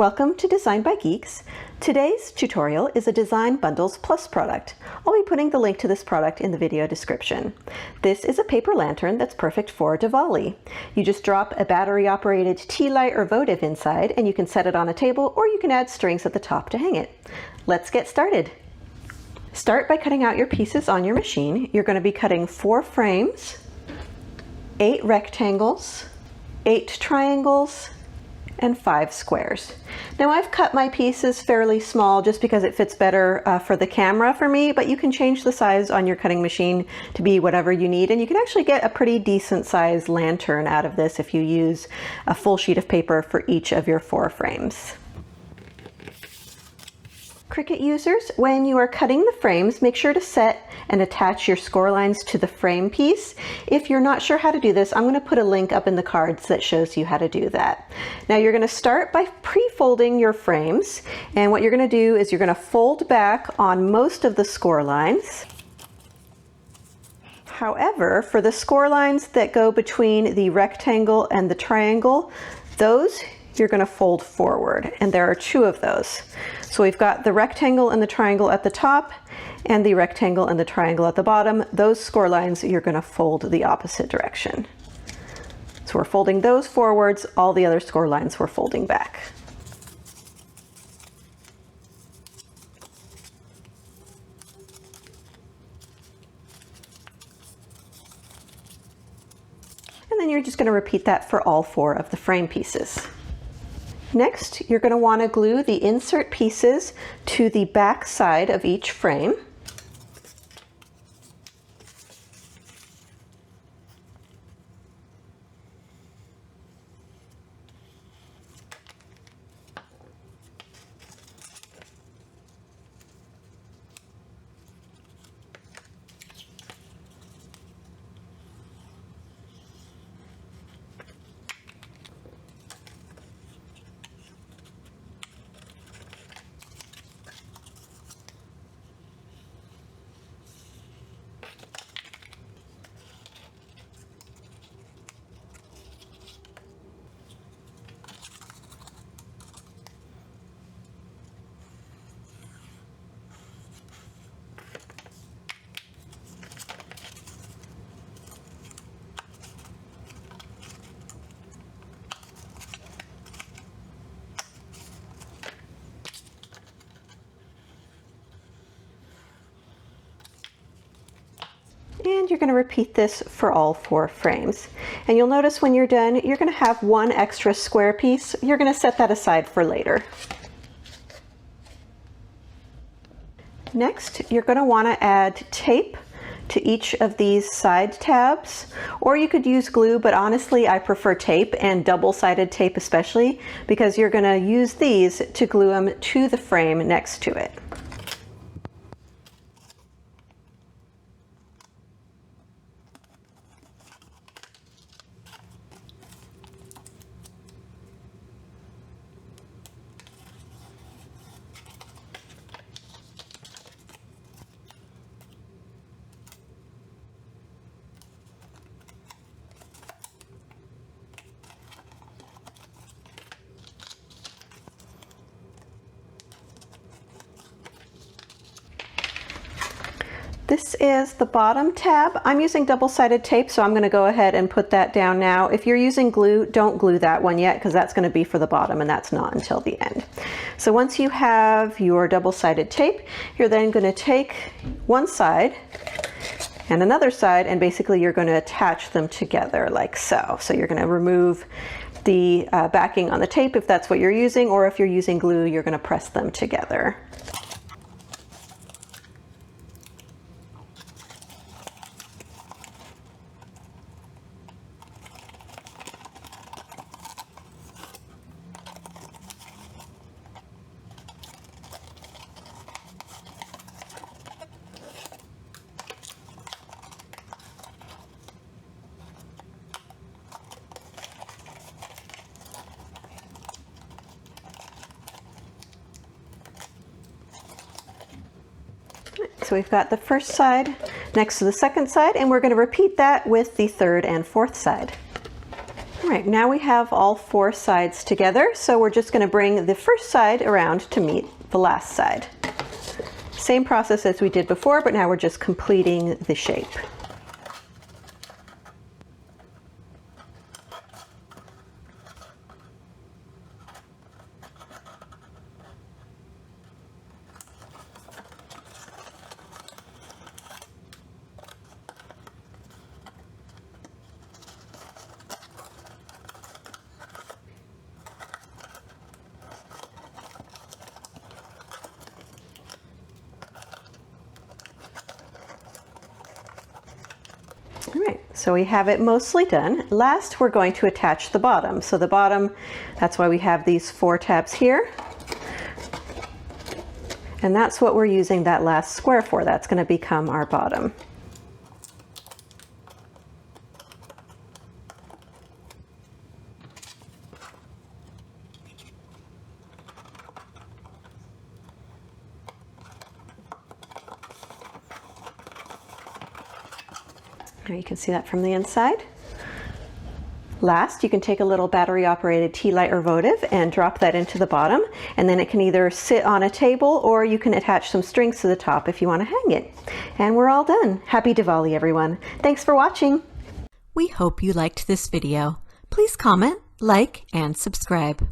Welcome to Design by Geeks. Today's tutorial is a Design Bundles Plus product. I'll be putting the link to this product in the video description. This is a paper lantern that's perfect for Diwali. You just drop a battery-operated tea light or votive inside, and you can set it on a table, or you can add strings at the top to hang it. Let's get started. Start by cutting out your pieces on your machine. You're going to be cutting 4 frames, 8 rectangles, 8 triangles, and 5 squares. Now I've cut my pieces fairly small just because it fits better for the camera for me, but you can change the size on your cutting machine to be whatever you need, and you can actually get a pretty decent sized lantern out of this if you use a full sheet of paper for each of your 4 frames. Cricut users, when you are cutting the frames, make sure to set and attach your score lines to the frame piece. If you're not sure how to do this, I'm going to put a link up in the cards that shows you how to do that. Now you're going to start by pre-folding your frames, and what you're going to do is you're going to fold back on most of the score lines. However, for the score lines that go between the rectangle and the triangle, those you're going to fold forward, and there are 2 of those. So we've got the rectangle and the triangle at the top and the rectangle and the triangle at the bottom. Those score lines you're going to fold the opposite direction. So we're folding those forwards, all the other score lines we're folding back. And then you're just going to repeat that for all 4 of the frame pieces. Next, you're going to want to glue the insert pieces to the back side of each frame. And you're going to repeat this for all 4 frames. And you'll notice when you're done, you're going to have 1 extra square piece. You're going to set that aside for later. Next, you're going to want to add tape to each of these side tabs, or you could use glue, but honestly I prefer tape, and double-sided tape especially, because you're going to use these to glue them to the frame next to it. This is the bottom tab. I'm using double-sided tape, so I'm going to go ahead and put that down now. If you're using glue, don't glue that one yet, because that's going to be for the bottom, and that's not until the end. So once you have your double-sided tape, you're then going to take one side and another side, and basically you're going to attach them together like so. So you're going to remove the backing on the tape if that's what you're using, or if you're using glue, you're going to press them together. So we've got the first side next to the second side, and we're going to repeat that with the third and fourth side. right, now we have all 4 sides together, so we're just going to bring the first side around to meet the last side. Same process as we did before, but now we're just completing the shape. All right, so we have it mostly done. Last, we're going to attach the bottom. So the bottom, that's why we have these 4 tabs here. And that's what we're using that last square for. That's going to become our bottom. Now you can see that from the inside. Last, you can take a little battery-operated tea light or votive and drop that into the bottom, and then it can either sit on a table or you can attach some strings to the top if you want to hang it. And we're all done. Happy Diwali, everyone. Thanks for watching. We hope you liked this video. Please comment, like, and subscribe.